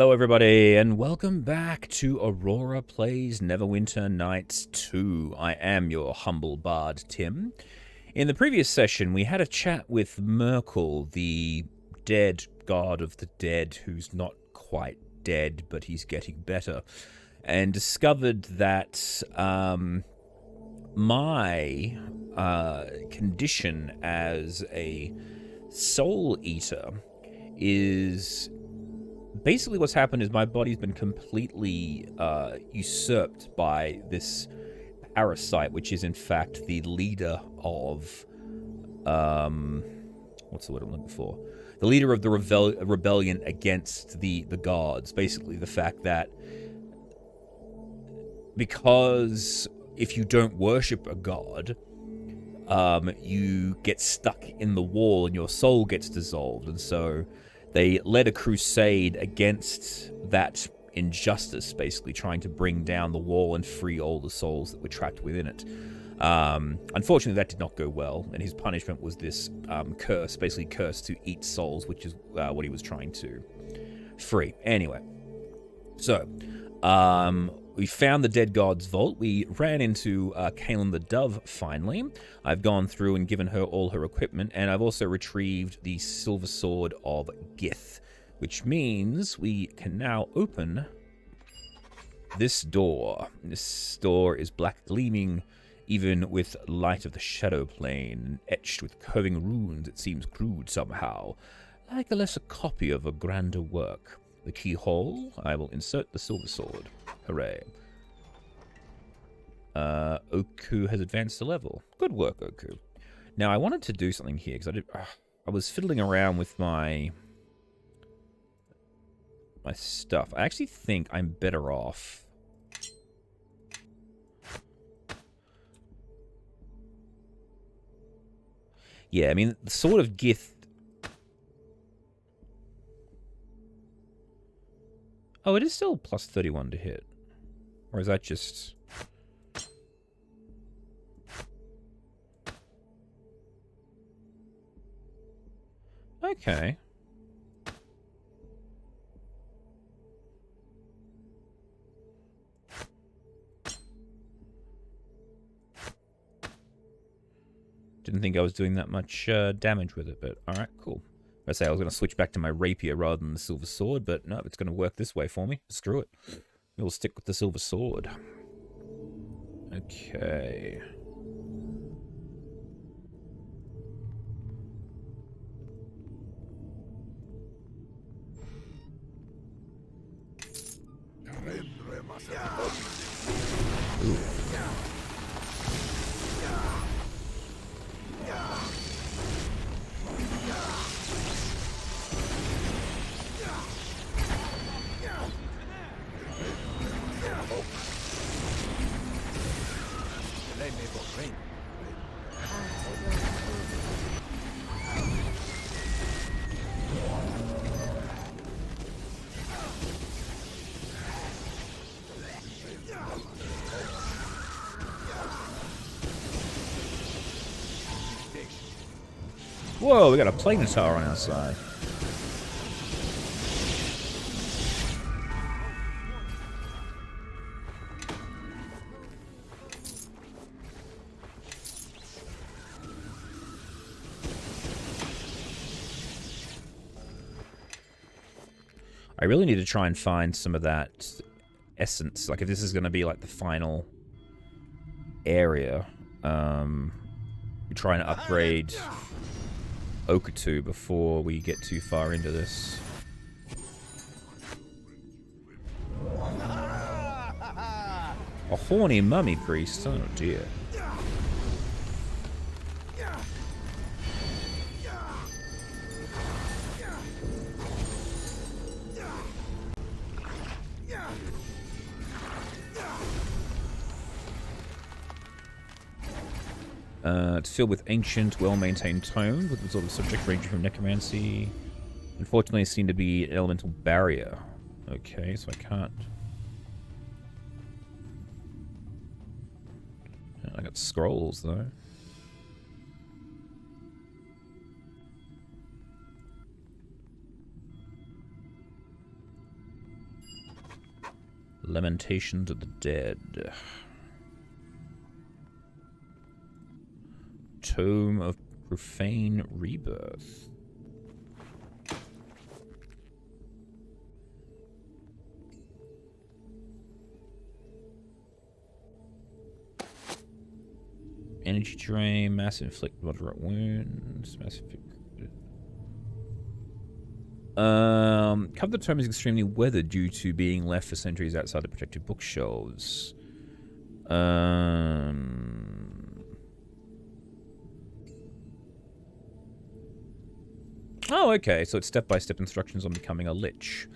Hello everybody, and welcome back to Aurora Plays Neverwinter Nights 2. I am your humble bard, Tim. In the previous session, we had a chat with Merkel, the dead god of the dead, who's not quite dead, but he's getting better, and discovered that my condition as a soul eater is... Basically what's happened is my body's been completely usurped by this parasite, which is in fact the leader of... what's the word I'm looking for? The leader of the rebellion against the gods. Basically the fact that because if you don't worship a god, you get stuck in the wall and your soul gets dissolved, and so they led a crusade against that injustice, basically trying to bring down the wall and free all the souls that were trapped within it. Unfortunately, that did not go well, and his punishment was this curse, basically cursed to eat souls, which is what he was trying to free. Anyway, so we found the dead god's vault. We ran into Kaelin the Dove, finally. I've gone through and given her all her equipment, and I've also retrieved the silver sword of Gith, which means we can now open this door. This door is black gleaming, even with light of the shadow plane, etched with curving runes. It seems crude somehow, like a lesser copy of a grander work. The keyhole, I will insert the silver sword. Hooray. Oku has advanced a level. Good work, Oku. Now, I wanted to do something here, because I was fiddling around with my stuff. I actually think I'm better off... Yeah, I mean, the Sword of Gith... Oh, it is still plus 31 to hit. Or is that just... Okay. Didn't think I was doing that much damage with it, but alright, cool. I say I was going to switch back to my rapier rather than the silver sword, but no, it's going to work this way for me. Screw it. We'll stick with the silver sword. Okay. Ooh. Whoa, we got a Planetaur on our side. I really need to try and find some of that essence. Like, if this is going to be, like, the final area, we're trying to upgrade Okutu before we get too far into this. A horny mummy priest? Oh dear. It's filled with ancient, well-maintained tomes, with the sort of subject ranging from necromancy. Unfortunately, it seemed to be an elemental barrier. Okay, so I can't... I got scrolls, though. Lamentations of the Dead. Tome of Profane Rebirth. Energy drain, massive inflict moderate wounds, massive. Cover the tome is extremely weathered due to being left for centuries outside the protected bookshelves. Oh, okay. So it's step-by-step instructions on becoming a lich.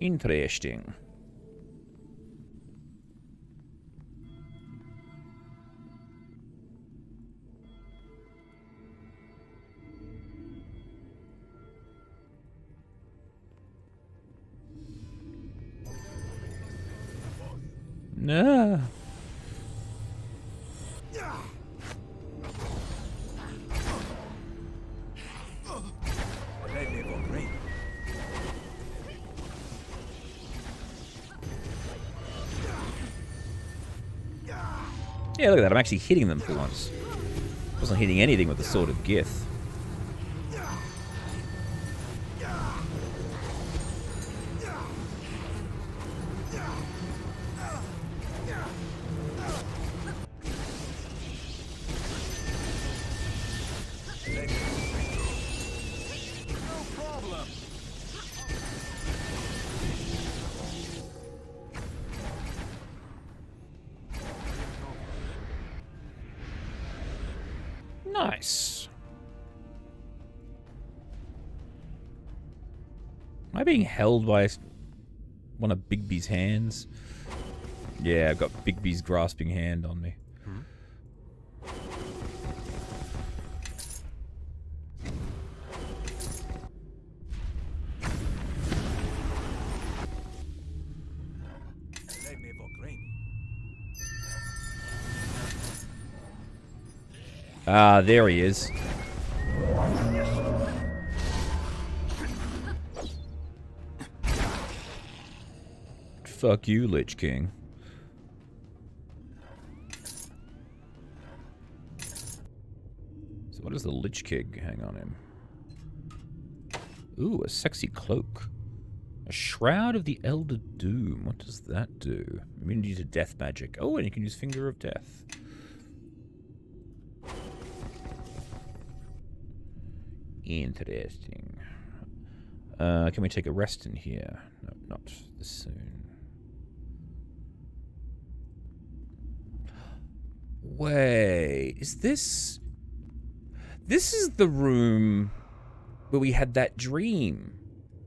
Interesting. Nah. Yeah, look at that. I'm actually hitting them for once. Wasn't hitting anything with the Sword of Gith. Nice. Am I being held by one of Bigby's hands? Yeah, I've got Bigby's grasping hand on me. Ah, there he is. Fuck you, Lich King. So what does the Lich King hang on him? Ooh, a sexy cloak. A Shroud of the Elder Doom. What does that do? Immunity to death magic. Oh, and you can use Finger of Death. Interesting. Can we take a rest in here? No, not this soon. Wait, is this... This is the room where we had that dream.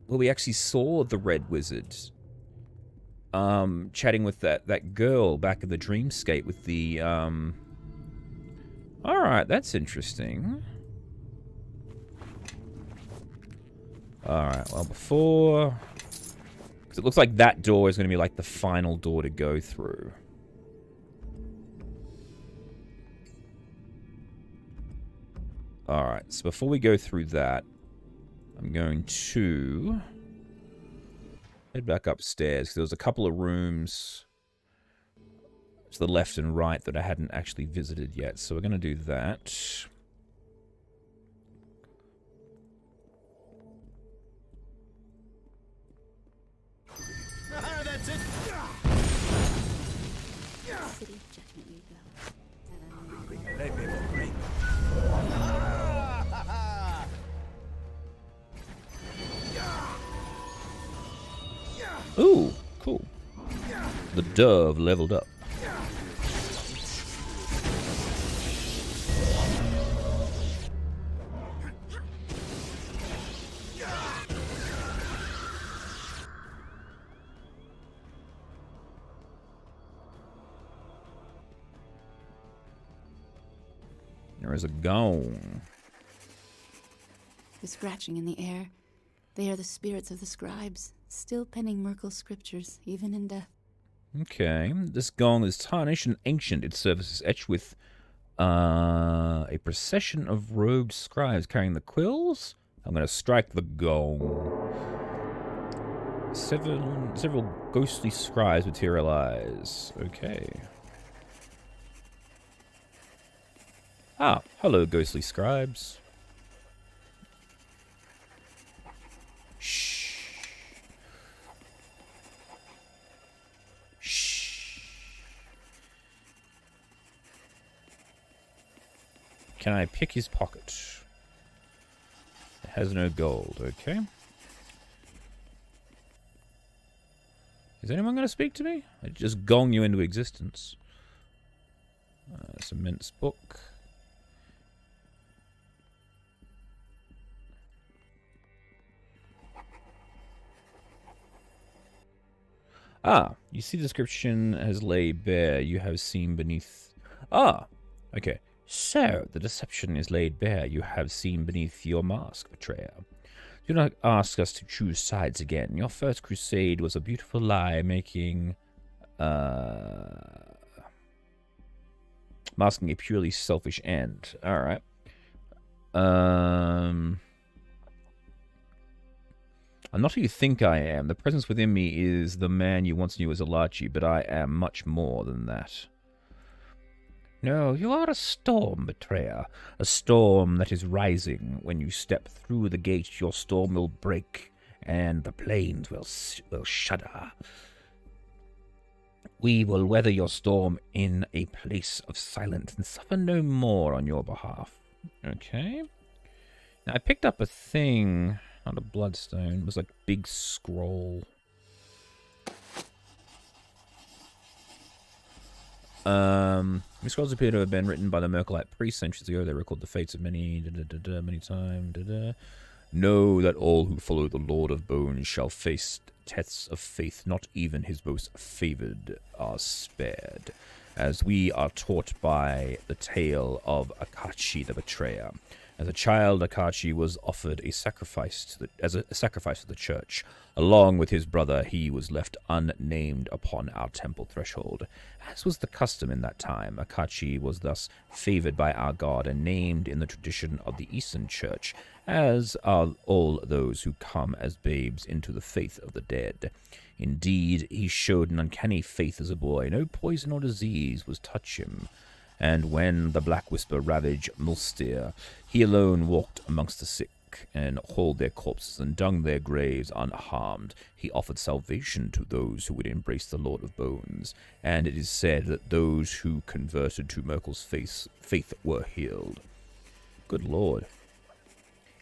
Where we actually saw the Red Wizard. Chatting with that girl back in the dreamscape with the, Alright, that's interesting. Alright, well before... Because it looks like that door is going to be like the final door to go through. Alright, so before we go through that, I'm going to head back upstairs. There was a couple of rooms to the left and right that I hadn't actually visited yet, so we're going to do that. That's it. Ooh, cool. The dove leveled up. There is a gong. The scratching in the air. They are the spirits of the scribes, still penning Merkel's scriptures, even in death. Okay, this gong is tarnished and ancient. Its surface is etched with a procession of robed scribes carrying the quills. I'm going to strike the gong. Several ghostly scribes materialize. Okay. Ah, hello, ghostly scribes. Shh. Shh. Can I pick his pocket? It has no gold, okay. Is anyone going to speak to me? I just gong you into existence. It's a immense book. Ah, you see the description has laid bare, you have seen beneath... Ah, okay. So, the deception is laid bare, you have seen beneath your mask, betrayer. Do not ask us to choose sides again. Your first crusade was a beautiful lie, masking a purely selfish end. Alright. I'm not who you think I am. The presence within me is the man you once knew as Alachi, but I am much more than that. No, you are a storm, betrayer. A storm that is rising. When you step through the gate, your storm will break, and the plains will shudder. We will weather your storm in a place of silence and suffer no more on your behalf. Okay. Now, I picked up a thing, not a bloodstone. It was like a big scroll. These scrolls appear to have been written by the Merkelite priests centuries ago. They record the fates of many times. Know that all who follow the Lord of Bones shall face tests of faith. Not even his most favored are spared. As we are taught by the tale of Akachi the Betrayer. As a child, Akachi was offered a sacrifice as a sacrifice to the church. Along with his brother, he was left unnamed upon our temple threshold. As was the custom in that time, Akachi was thus favored by our god and named in the tradition of the Eastern Church, as are all those who come as babes into the faith of the dead. Indeed, he showed an uncanny faith as a boy. No poison or disease was touch him. And when the Black Whisper ravaged Mulster, he alone walked amongst the sick and hauled their corpses and dug their graves unharmed. He offered salvation to those who would embrace the Lord of Bones, and it is said that those who converted to Merkel's faith were healed. Good Lord.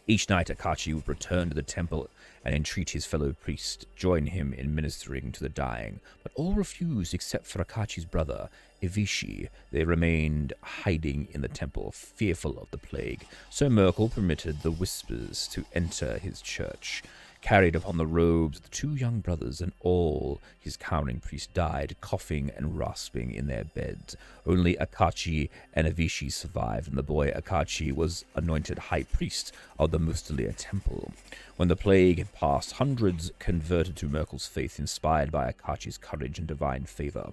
Each night Akachi would return to the temple and entreat his fellow priests to join him in ministering to the dying, but all refused except for Akachi's brother, Ivishi. They remained hiding in the temple, fearful of the plague. So Merkel permitted the Whispers to enter his church. Carried upon the robes of the two young brothers, and all his cowering priests died, coughing and rasping in their beds. Only Akachi and Ivishi survived, and the boy Akachi was anointed high priest of the Mustalia temple. When the plague had passed, hundreds converted to Merkel's faith, inspired by Akachi's courage and divine favor.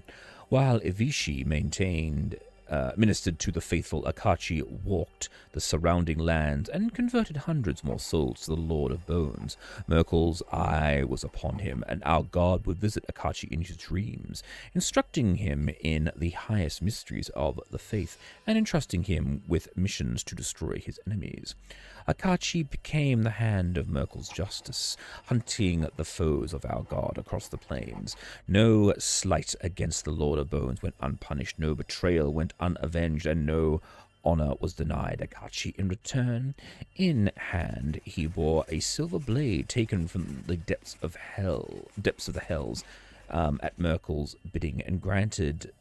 While Ivishi ministered to the faithful, Akachi walked the surrounding lands and converted hundreds more souls to the Lord of Bones. Merkel's eye was upon him, and our god would visit Akachi in his dreams, instructing him in the highest mysteries of the faith and entrusting him with missions to destroy his enemies. Akachi became the hand of Merkel's justice, hunting the foes of our god across the plains. No slight against the Lord of Bones went unpunished, no betrayal went unavenged, and no honor was denied Akachi. In return, in hand, he bore a silver blade taken from the depths of the hells, at Merkel's bidding, and granted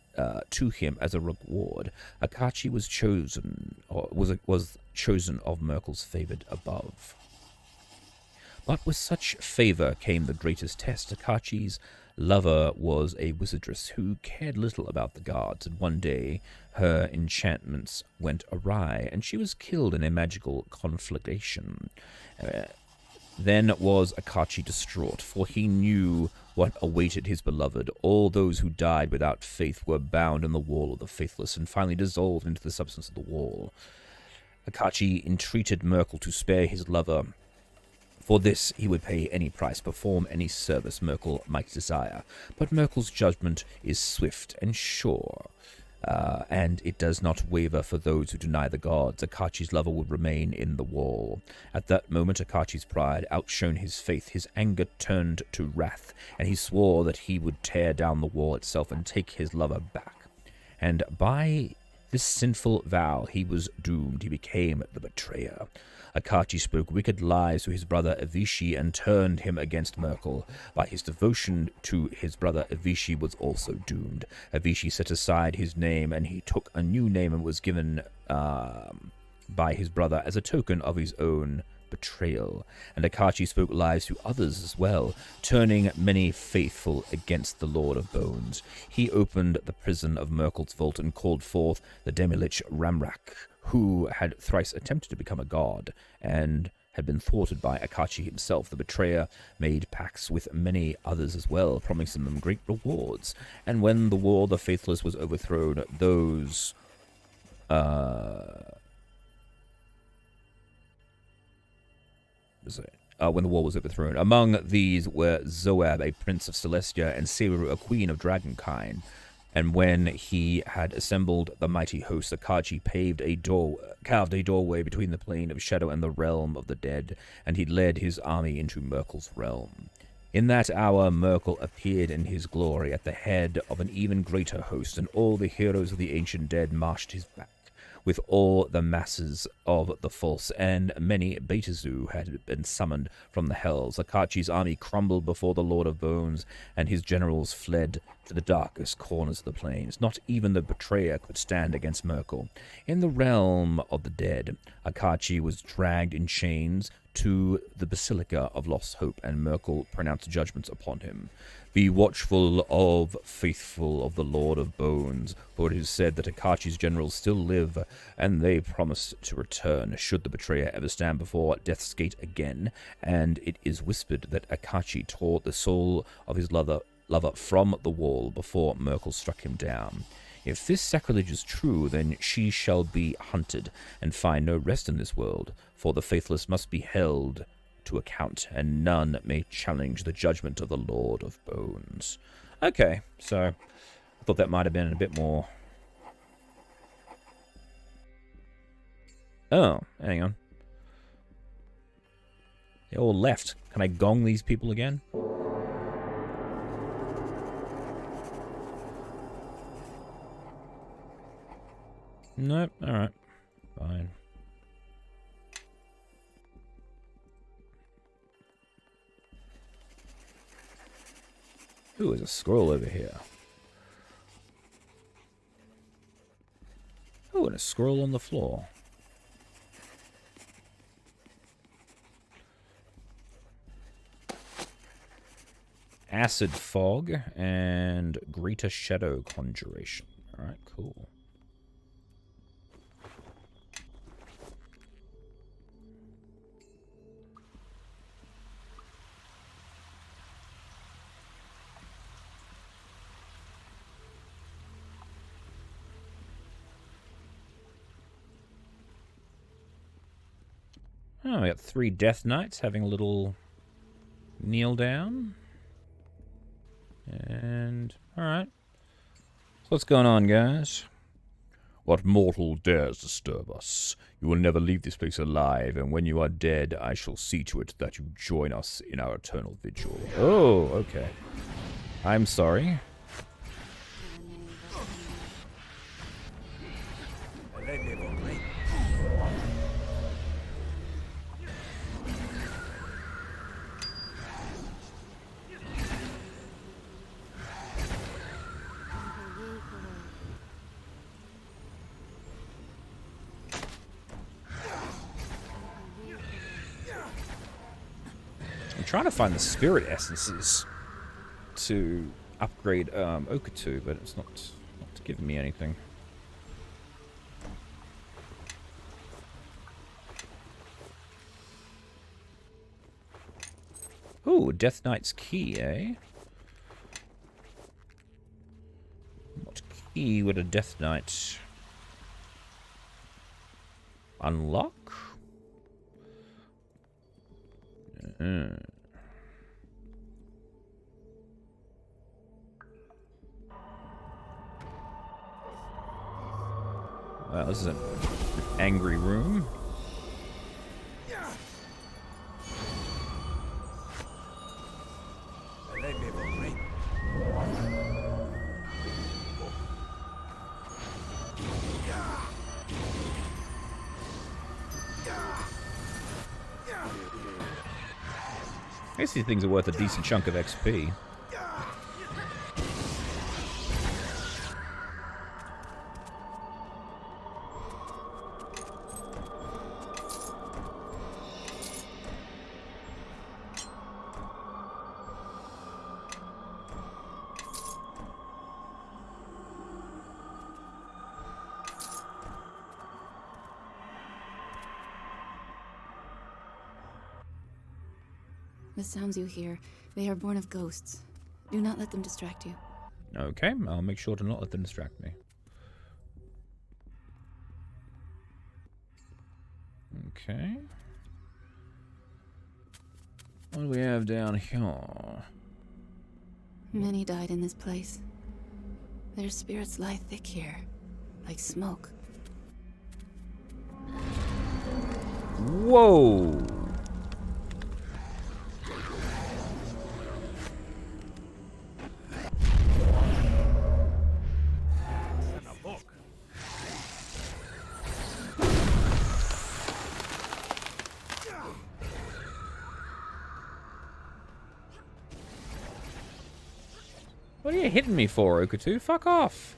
to him as a reward. Akachi was chosen of Merkel's favored above. But with such favor came the greatest test. Akachi's lover was a wizardess who cared little about the gods, and one day her enchantments went awry, and she was killed in a magical conflagration. Then was Akachi distraught, for he knew what awaited his beloved. All those who died without faith were bound in the wall of the faithless, and finally dissolved into the substance of the wall. Akachi entreated Merkel to spare his lover, For this he would pay any price, perform any service Merkel might desire. But Merkel's judgment is swift and sure, and it does not waver for those who deny the gods. Akachi's lover would remain in the wall. At that moment Akachi's pride outshone his faith. His anger turned to wrath, and he swore that he would tear down the wall itself and take his lover back. And by this sinful vow he was doomed. He became the betrayer. Akachi spoke wicked lies to his brother Avishi and turned him against Merkel. By his devotion to his brother, Avishi was also doomed. Avishi set aside his name, and he took a new name and was given by his brother as a token of his own betrayal. And Akachi spoke lies to others as well, turning many faithful against the Lord of Bones. He opened the prison of Merkel's vault and called forth the Demilich Ramrak, who had thrice attempted to become a god, and had been thwarted by Akachi himself. The betrayer made pacts with many others as well, promising them great rewards. And when the war of the Faithless was overthrown, those when the war was overthrown, among these were Zoab, a prince of Celestia, and Seru, a queen of Dragonkind. And when he had assembled the mighty host, Akachi carved a doorway between the plane of shadow and the realm of the dead, and he led his army into Merkel's realm. In that hour Merkel appeared in his glory at the head of an even greater host, and all the heroes of the ancient dead marched his back, with all the masses of the false, and many Betazu had been summoned from the hells. Akachi's army crumbled before the Lord of Bones, and his generals fled to the darkest corners of the plains. Not even the betrayer could stand against Merkel. In the realm of the dead, Akachi was dragged in chains to the Basilica of Lost Hope, and Merkel pronounced judgments upon him. Be watchful of faithful of the Lord of Bones, for it is said that Akachi's generals still live, and they promise to return should the betrayer ever stand before Death's Gate again. And it is whispered that Akachi tore the soul of his lover from the wall before Merkel struck him down. If this sacrilege is true, then she shall be hunted and find no rest in this world, for the faithless must be held to account, and none may challenge the judgment of the Lord of Bones. Okay, so I thought that might have been a bit more... Oh, hang on. They all left. Can I gong these people again? Nope, alright. Fine. Ooh, there's a scroll over here. Oh, and a scroll on the floor. Acid Fog and Greater Shadow Conjuration. Alright, cool. Oh, we got 3 Death Knights having a little kneel down. And, alright. So what's going on, guys? What mortal dares disturb us? You will never leave this place alive, and when you are dead, I shall see to it that you join us in our eternal vigil. Oh, okay. I'm sorry. I'm trying to find the spirit essences to upgrade Okatu, but it's not giving me anything. Ooh, Death Knight's key, eh? What key would a Death Knight unlock? Hmm. Well, this is an angry room. I guess these things are worth a decent chunk of XP. The sounds you hear, they are born of ghosts. Do not let them distract you. Okay, I'll make sure to not let them distract me. Okay. What do we have down here? Many died in this place. Their spirits lie thick here, like smoke. Whoa! What are you hitting me for, Okutu? Fuck off!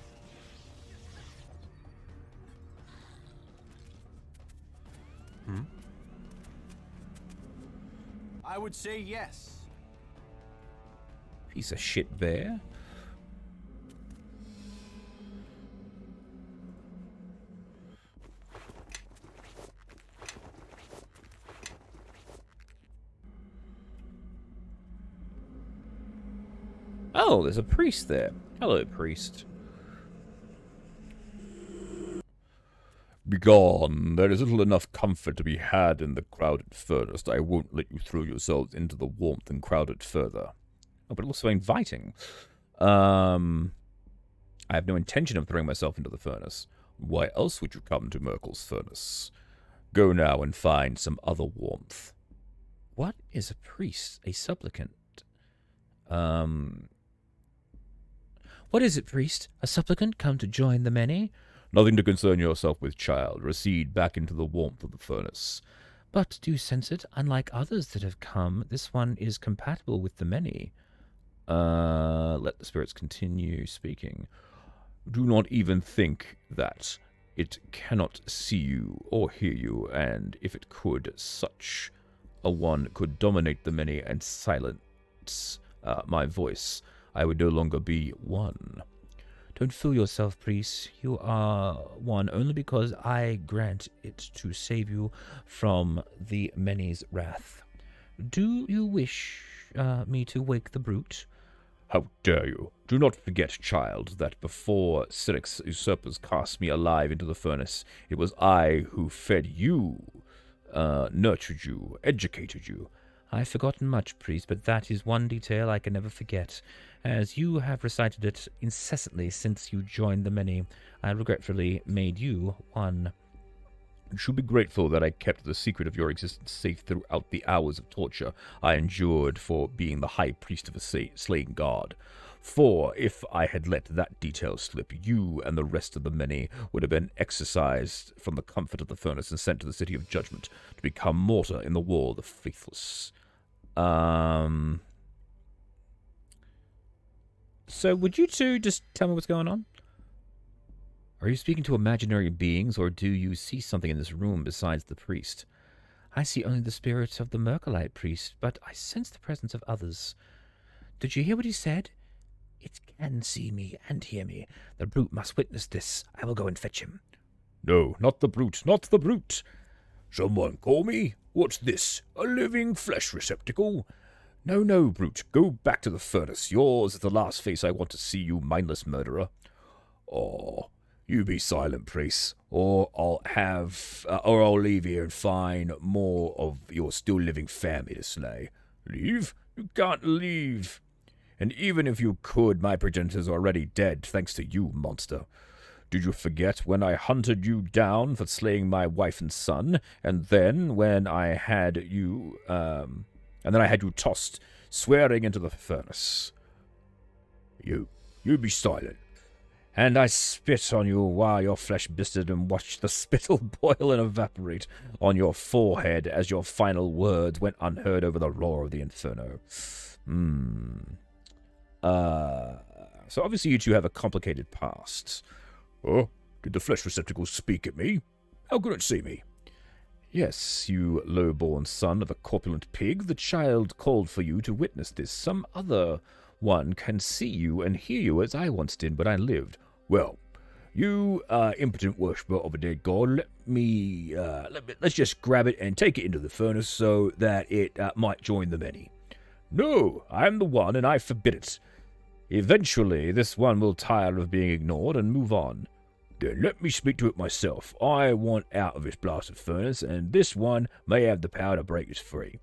I would say yes. Piece of shit bear. Oh, there's a priest there. Hello, priest. Begone. There is little enough comfort to be had in the crowded furnace. I won't let you throw yourselves into the warmth and crowd it further. Oh, but also inviting. I have no intention of throwing myself into the furnace. Why else would you come to Merkel's furnace? Go now and find some other warmth. What is a priest? A supplicant? What is it, priest? A supplicant come to join the many? Nothing to concern yourself with, child. Recede back into the warmth of the furnace. But do you sense it? Unlike others that have come, this one is compatible with the many. Let the spirits continue speaking. Do not even think that. It cannot see you or hear you, and if it could, such a one could dominate the many and silence my voice. I would no longer be one. Don't fool yourself, priest. You are one only because I grant it to save you from the many's wrath. Do you wish me to wake the brute? How dare you? Do not forget, child, that before Siric's usurpers cast me alive into the furnace, it was I who fed you, nurtured you, educated you. I've forgotten much, priest, but that is one detail I can never forget. As you have recited it incessantly since you joined the many, I regretfully made you one. You should be grateful that I kept the secret of your existence safe throughout the hours of torture I endured for being the high priest of a slain god. For if I had let that detail slip, you and the rest of the many would have been exorcised from the comfort of the furnace and sent to the city of judgment to become mortar in the wall of the faithless. So would you two just tell me what's going on? Are you speaking to imaginary beings, or do you see something in this room besides the priest? I see only the spirit of the Merkelite priest, but I sense the presence of others. Did you hear what he said? It can see me and hear me. The brute must witness this. I will go and fetch him. No, not the brute, not the brute. Someone call me? What's this? A living flesh receptacle? No, no, brute. Go back to the furnace. Yours is the last face I want to see, you mindless murderer. Oh, You be silent, priest, or I'll leave here and find more of your still living family to slay. Leave? You can't leave. And even if you could, my progenitors are already dead, thanks to you, monster. Did you forget when I hunted you down for slaying my wife and son, and then when I had you, tossed, swearing into the furnace? You be silent. And I spit on you while your flesh blistered and watched the spittle boil and evaporate on your forehead as your final words went unheard over the roar of the inferno. So obviously you two have a complicated past. Oh, did the flesh receptacle speak at me? How could it see me? Yes, you low-born son of a corpulent pig, the child called for you to witness this. Some other one can see you and hear you as I once did when I lived. Well, you impotent worshipper of a dead god, let's just grab it and take it into the furnace so that it might join the many. No, I am the one and I forbid it. Eventually, this one will tire of being ignored and move on. Then let me speak to it myself. I want out of this blasted furnace, and this one may have the power to break us free.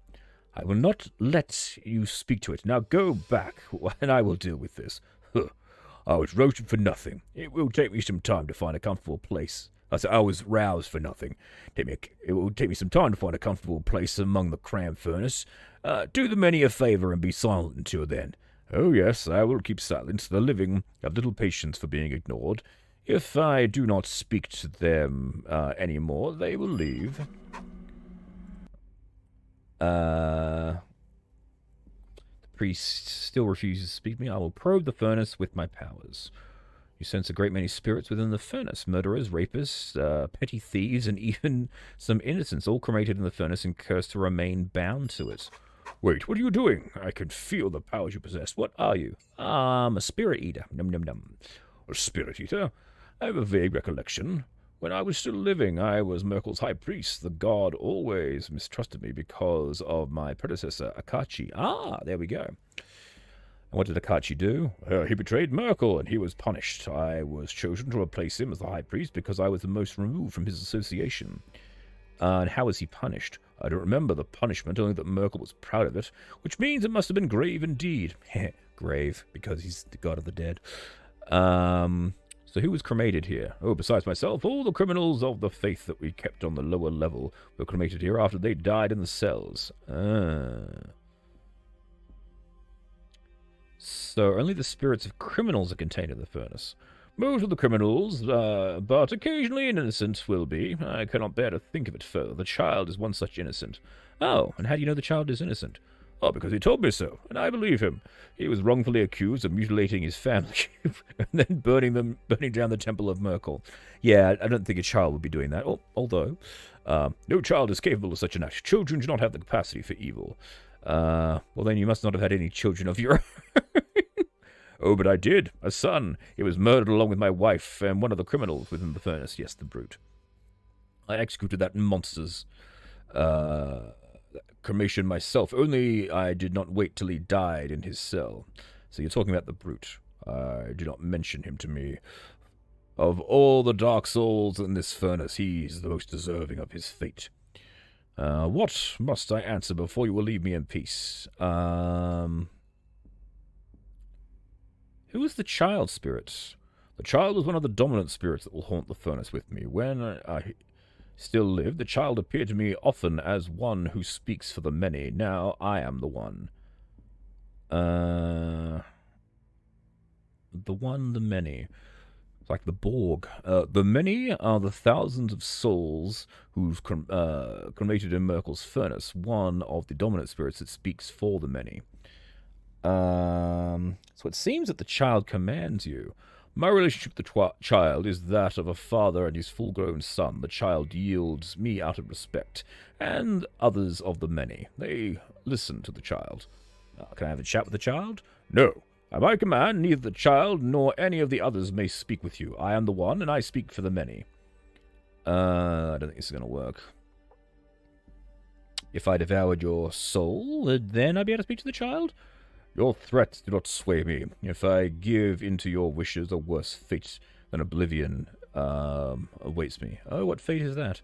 I will not let you speak to it. Now go back, and I will deal with this. I was roasted for nothing. It will take me some time to find a comfortable place. I was roused for nothing. It will take me some time to find a comfortable place among the crammed furnace. Do the many a favor and be silent until then. Oh yes, I will keep silent. The living have little patience for being ignored. If I do not speak to them any more, they will leave. The priest still refuses to speak to me. I will probe the furnace with my powers. You sense a great many spirits within the furnace. Murderers, rapists, petty thieves, and even some innocents, all cremated in the furnace and cursed to remain bound to it. Wait, what are you doing? I can feel the powers you possess. What are you? I'm a spirit eater. Num num num. A spirit eater? I have a vague recollection. When I was still living, I was Merkel's high priest. The god always mistrusted me because of my predecessor, Akachi. Ah, there we go. And what did Akachi do? He betrayed Merkel, and he was punished. I was chosen to replace him as the high priest because I was the most removed from his association. And how was he punished? I don't remember the punishment, only that Merkel was proud of it, which means it must have been grave indeed. Grave, because he's the god of the dead. So who was cremated here? Oh, besides myself, all the criminals of the faith that we kept on the lower level were cremated here after they died in the cells. So only the spirits of criminals are contained in the furnace. Most of the criminals, but occasionally an innocent will be. I cannot bear to think of it further. The child is one such innocent. Oh, and how do you know the child is innocent? Oh, because he told me so, and I believe him. He was wrongfully accused of mutilating his family and then burning down the temple of Merkel. Yeah, I don't think a child would be doing that, although no child is capable of such an act. Children do not have the capacity for evil. Well, then you must not have had any children of your own. Oh, but I did. A son. He was murdered along with my wife and one of the criminals within the furnace. Yes, the brute. I executed that monster's cremation myself, only I did not wait till he died in his cell. So you're talking about the brute. Do not mention him to me. Of all the dark souls in this furnace, he's the most deserving of his fate. What must I answer before you will leave me in peace? Who is the child spirit? The child was one of the dominant spirits that will haunt the furnace with me. When I still lived, the child appeared to me often as one who speaks for the many. Now I am the one. The many. It's like the Borg. The many are the thousands of souls who've cremated in Merkel's furnace. One of the dominant spirits that speaks for the many. So it seems that the child commands you. My relationship with the child is that of a father and his full-grown son. The child yields me out of respect, and others of the many. They listen to the child. Can I have a chat with the child? No. At my command, neither the child nor any of the others may speak with you. I am the one, and I speak for the many. I don't think this is going to work. If I devoured your soul, then I'd be able to speak to the child? Your threats do not sway me. If I give into your wishes, a worse fate than oblivion awaits me. Oh, what fate is that?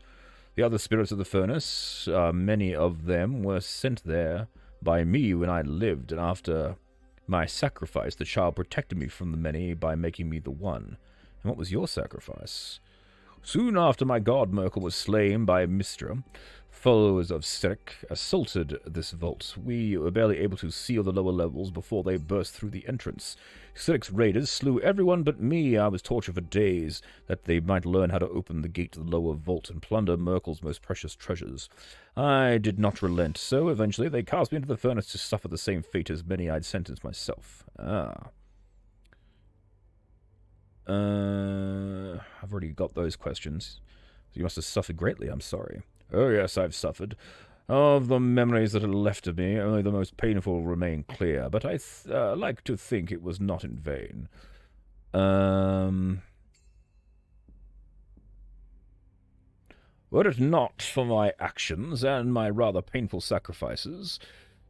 The other spirits of the furnace, many of them were sent there by me when I lived, and after my sacrifice, the child protected me from the many by making me the one. And what was your sacrifice? Soon after my god Merkel was slain by Mistra, followers of Sirik assaulted this vault. We were barely able to seal the lower levels before they burst through the entrance. Sirik's raiders slew everyone but me. I was tortured for days, that they might learn how to open the gate to the lower vault and plunder Merkel's most precious treasures. I did not relent, so eventually they cast me into the furnace to suffer the same fate as many I'd sentenced myself. I've already got those questions. You must have suffered greatly, I'm sorry. Oh yes, I've suffered. Of the memories that are left of me, only the most painful remain clear, but I like to think it was not in vain. Were it not for my actions and my rather painful sacrifices,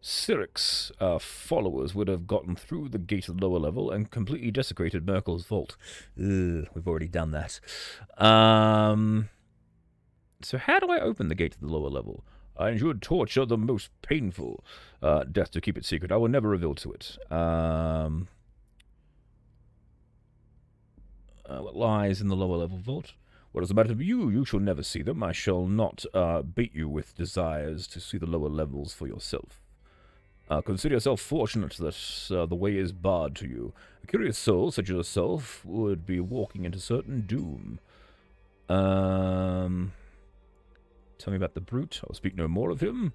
Sirik's followers would have gotten through the gate of the lower level and completely desecrated Merkel's vault. Ugh, we've already done that. So how do I open the gate to the lower level? I endured torture, the most painful death to keep it secret. I will never reveal to it. What lies in the lower level vault? What is the matter with you? You shall never see them. I shall not bait you with desires to see the lower levels for yourself. Consider yourself fortunate that the way is barred to you. A curious soul such as yourself would be walking into certain doom. Tell me about the brute. I'll speak no more of him.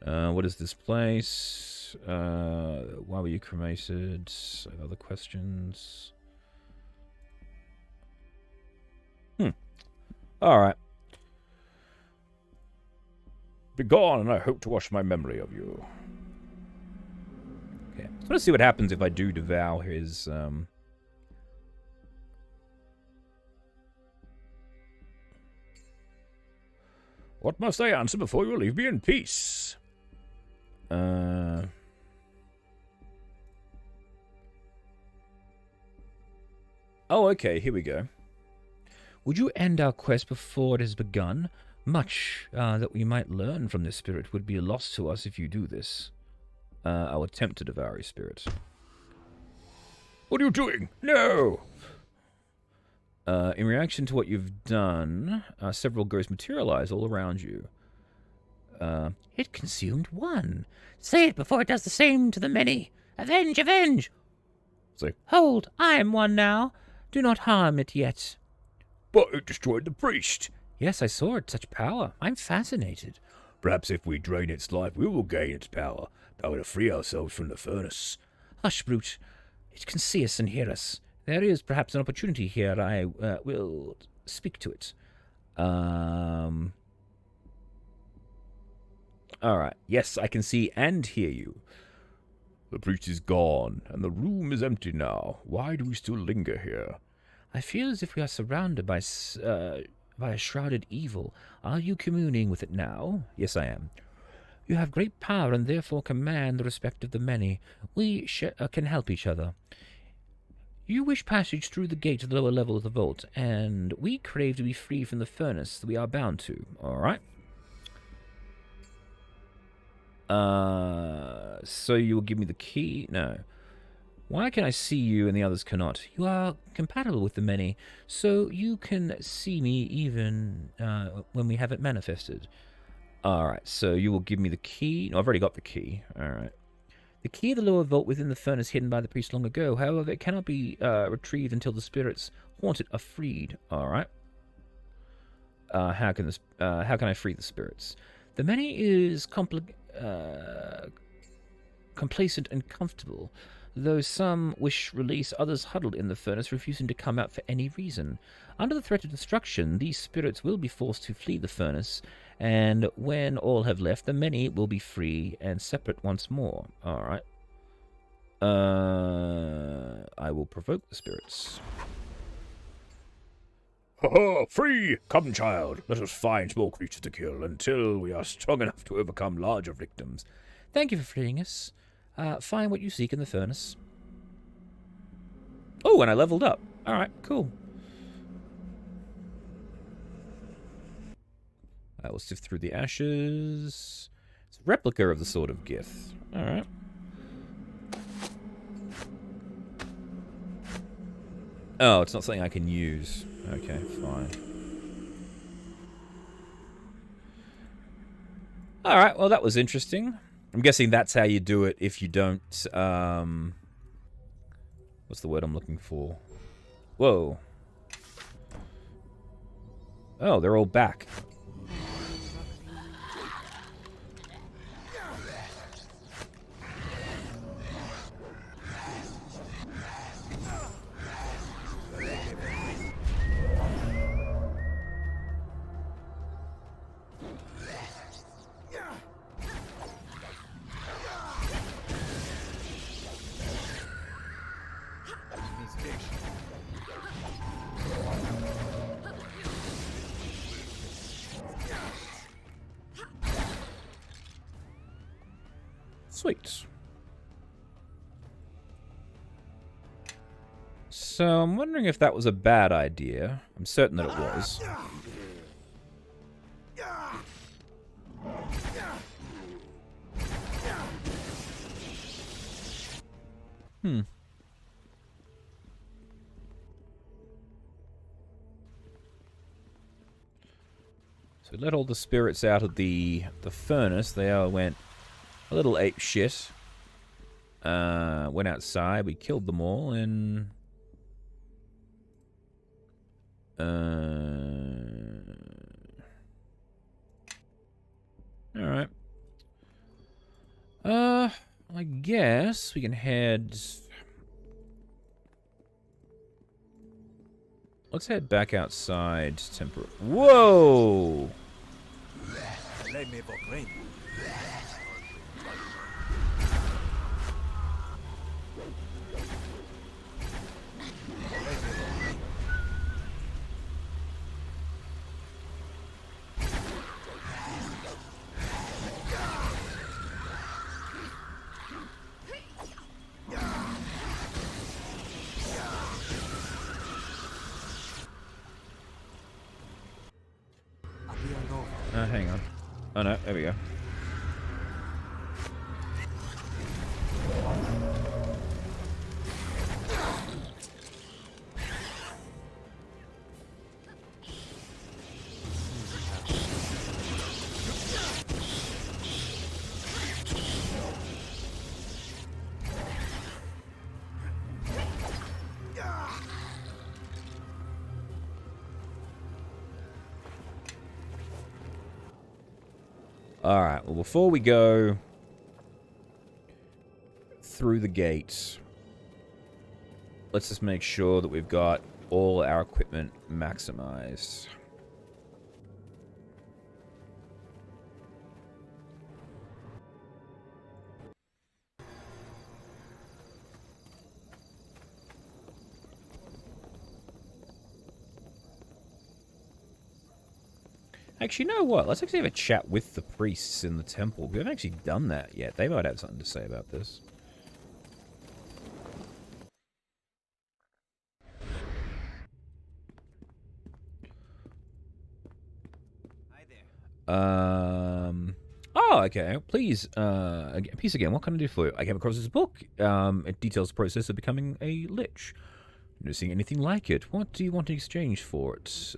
What is this place? Why were you cremated? I have other questions. Alright. Begone, and I hope to wash my memory of you. Okay. I just want to see what happens if I do devour his, What must I answer before you leave me in peace? Oh, okay, here we go. Would you end our quest before it has begun? Much that we might learn from this spirit would be lost to us if you do this. I'll attempt to devour his spirit. What are you doing? No! In reaction to what you've done, several ghosts materialize all around you. It consumed one. Say it before it does the same to the many. Avenge, avenge! Say, hold, I am one now. Do not harm it yet. But it destroyed the priest. Yes, I saw it. Such power. I'm fascinated. Perhaps if we drain its life, we will gain its power. Power to free ourselves from the furnace. Hush, brute. It can see us and hear us. There is perhaps an opportunity here. I will speak to it. Alright. Yes, I can see and hear you. The priest is gone, and the room is empty now. Why do we still linger here? I feel as if we are surrounded by a shrouded evil. Are you communing with it now? Yes, I am. You have great power and therefore command the respect of the many. We can help each other. You wish passage through the gate to the lower level of the vault, and we crave to be free from the furnace that we are bound to. All right. So you will give me the key? No. Why can I see you and the others cannot? You are compatible with the many, so you can see me even when we haven't manifested. Alright, so you will give me the key. No, I've already got the key. Alright. The key of the lower vault within the furnace hidden by the priest long ago. However, it cannot be retrieved until the spirits haunted are freed. Alright. How can I free the spirits? The many is complacent and comfortable. Though some wish release, others huddled in the furnace, refusing to come out for any reason. Under the threat of destruction, these spirits will be forced to flee the furnace, and when all have left, the many will be free and separate once more. Alright. I will provoke the spirits. Ha-ha! Free! Come, child. Let us find small creatures to kill until we are strong enough to overcome larger victims. Thank you for freeing us. Find what you seek in the furnace. Oh, and I leveled up. Alright, cool. I will sift through the ashes. It's a replica of the Sword of Gith. Alright. Oh, it's not something I can use. Okay, fine. Alright, well that was interesting. I'm guessing that's how you do it if you don't, what's the word I'm looking for? Whoa. Oh, they're all back. Sweet. So I'm wondering if that was a bad idea. I'm certain that it was. So we let all the spirits out of the furnace. They all went a little ape shit. Went outside. We killed them all and... Alright. I guess we can head... Let's head back outside. Whoa! Hang on. Oh no, there we go. Alright, well before we go through the gates, let's just make sure that we've got all our equipment maximized. Actually, you know what? Let's actually have a chat with the priests in the temple. We haven't actually done that yet. They might have something to say about this. Hi there. Oh, okay. Please, peace again. What can I do for you? I came across this book. It details the process of becoming a lich. Noticing anything like it. What do you want in exchange for it?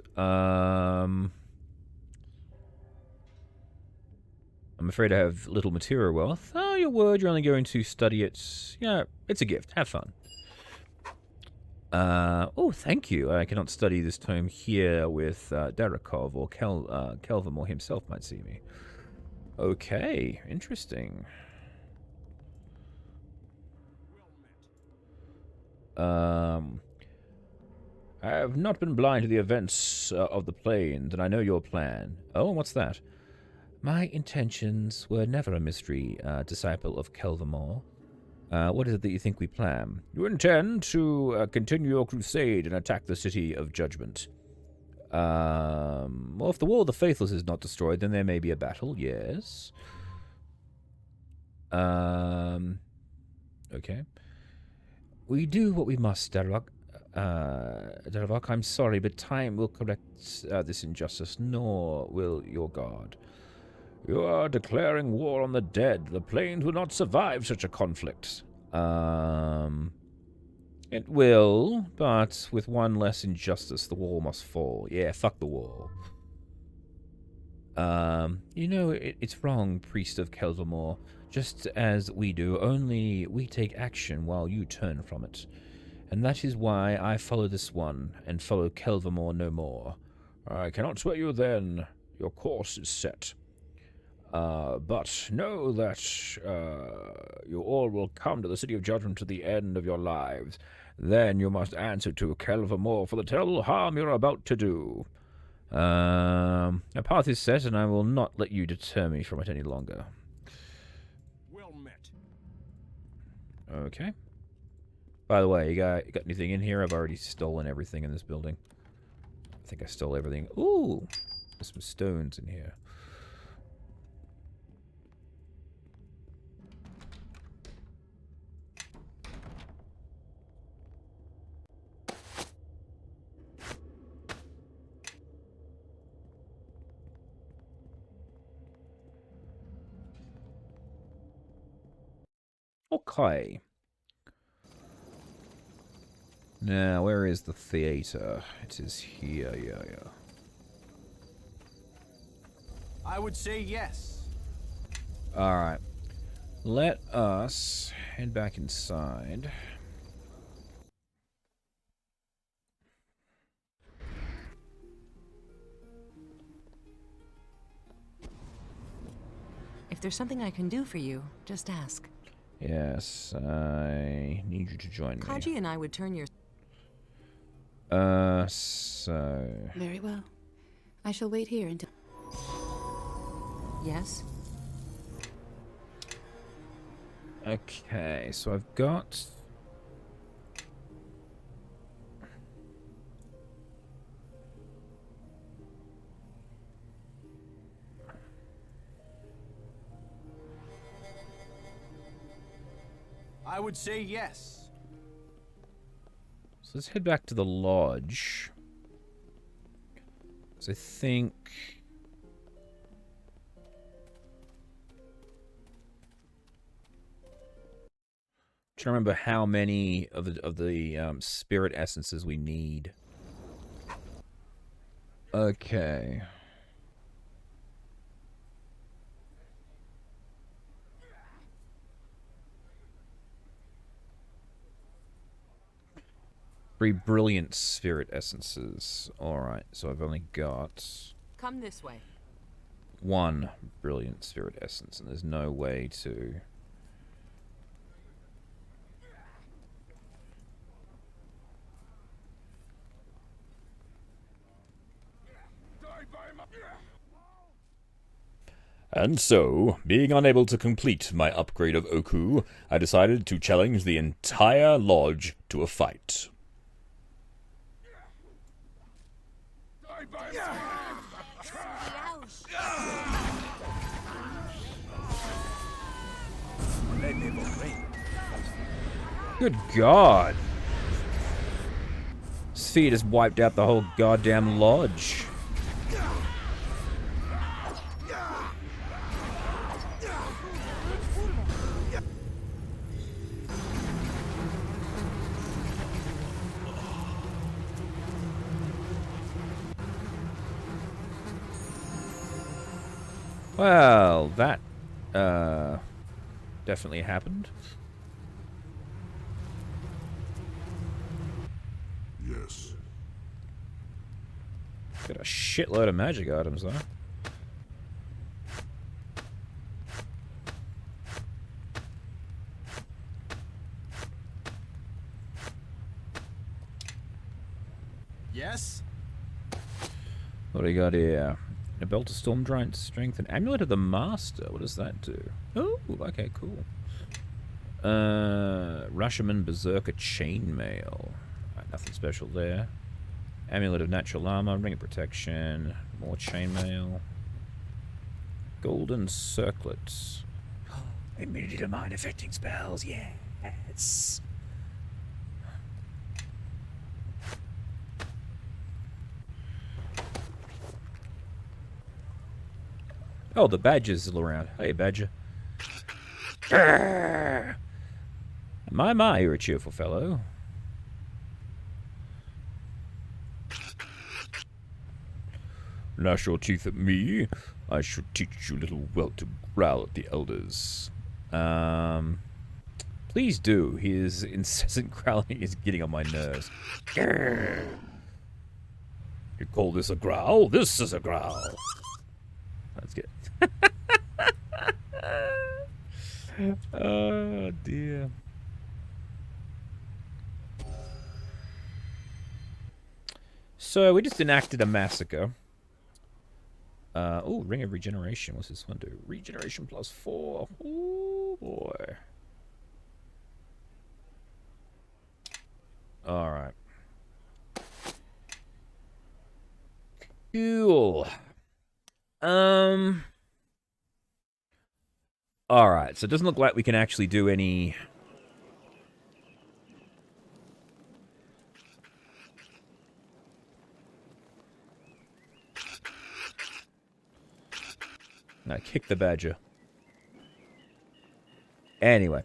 I'm afraid I have little material wealth. Oh, your word, you're only going to study it. Yeah, it's a gift. Have fun. Oh, thank you. I cannot study this tome here with Darakov or Kelvamore himself might see me. Okay, interesting. I have not been blind to the events of the plains, and I know your plan. Oh, what's that? My intentions were never a mystery, disciple of Kelvamore. What is it that you think we plan? You intend to continue your crusade and attack the City of Judgment. Well, if the Wall of the Faithless is not destroyed, then there may be a battle, yes. Okay. We do what we must, Darok. Darvok, I'm sorry, but time will correct this injustice, nor will your god. You are declaring war on the dead. The plains will not survive such a conflict. It will, but with one less injustice, the wall must fall. Yeah, fuck the wall. You know, it's wrong, priest of Kelvermore. Just as we do, only we take action while you turn from it. And that is why I follow this one, and follow Kelvermore no more. I cannot sway you then. Your course is set. But know that you all will come to the City of Judgment to the end of your lives. Then you must answer to Kelvermore for the terrible harm you're about to do. A path is set, and I will not let you deter me from it any longer. Well met. Okay. By the way, you got anything in here? I've already stolen everything in this building. I think I stole everything. Ooh! There's some stones in here. Okay. Now, where is the theater? It is here, yeah. I would say yes. Alright. Let us head back inside. If there's something I can do for you, just ask. Yes, I need you to join me. Kaji and I would turn your... So... Very well. I shall wait here until... Yes? Okay, so I've got... I would say yes. So let's head back to the lodge. So I think... I'm trying to remember how many of the spirit essences we need. Okay. Three brilliant spirit essences. Alright, so I've only got Come this way. one brilliant spirit essence, and there's no way to... And so, being unable to complete my upgrade of Oku, I decided to challenge the entire lodge to a fight. Good God. Sphere just wiped out the whole goddamn lodge. Well, that definitely happened. Yes. Got a shitload of magic items though. Yes? What do you got here? A belt of storm giant strength, an amulet of the master. What does that do? Oh, okay, cool. Rashomon Berserker chainmail. Right, nothing special there. Amulet of natural armor, ring of protection, more chainmail. Golden circlets. Immunity to mind affecting spells, yes. Oh, the badger's still around. Hey, badger. Grrr. My, you're a cheerful fellow. Gnash your teeth at me. I should teach you little well to growl at the elders. Please do. His incessant growling is getting on my nerves. Grrr. You call this a growl? This is a growl. That's good. Oh, dear. So, we just enacted a massacre. Oh, Ring of Regeneration. What's this one do? Regeneration +4. Oh, boy. Alright. Cool. Alright, so it doesn't look like we can actually do any... No, kick the badger. Anyway,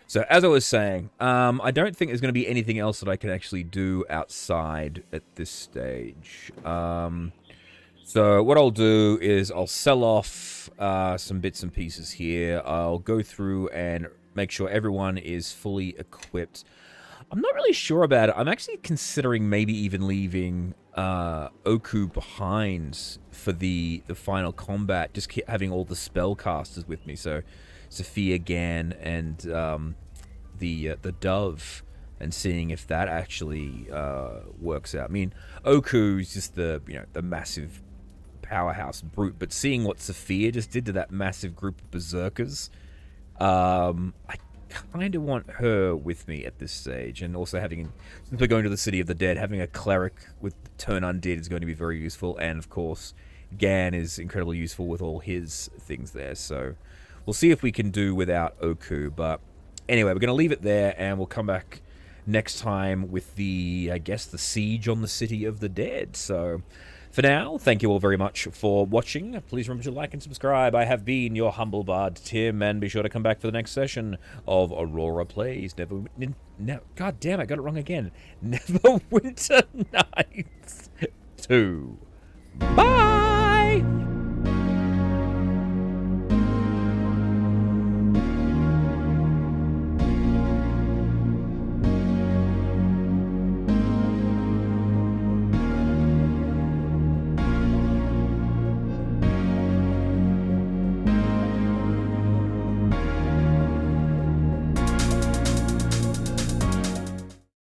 so as I was saying, I don't think there's going to be anything else that I can actually do outside at this stage. So what I'll do is I'll sell off some bits and pieces here. I'll go through and make sure everyone is fully equipped. I'm not really sure about it. I'm actually considering maybe even leaving Oku behind for the final combat. Just having all the spellcasters with me. So Sophia, Gan, and the Dove, and seeing if that actually works out. I mean, Oku's just the massive powerhouse brute, but seeing what Sophia just did to that massive group of berserkers, I kind of want her with me at this stage. And also having, since we're going to the City of the Dead, having a cleric with Turn Undead is going to be very useful. And of course, Gan is incredibly useful with all his things there. So we'll see if we can do without Oku. But anyway, we're going to leave it there, and we'll come back next time with the, I guess, the siege on the City of the Dead. So for now, thank you all very much for watching. Please remember to like and subscribe. I have been your humble bard, Tim, and be sure to come back for the next session of Aurora Plays God damn, I got it wrong again. Neverwinter Nights 2. Bye!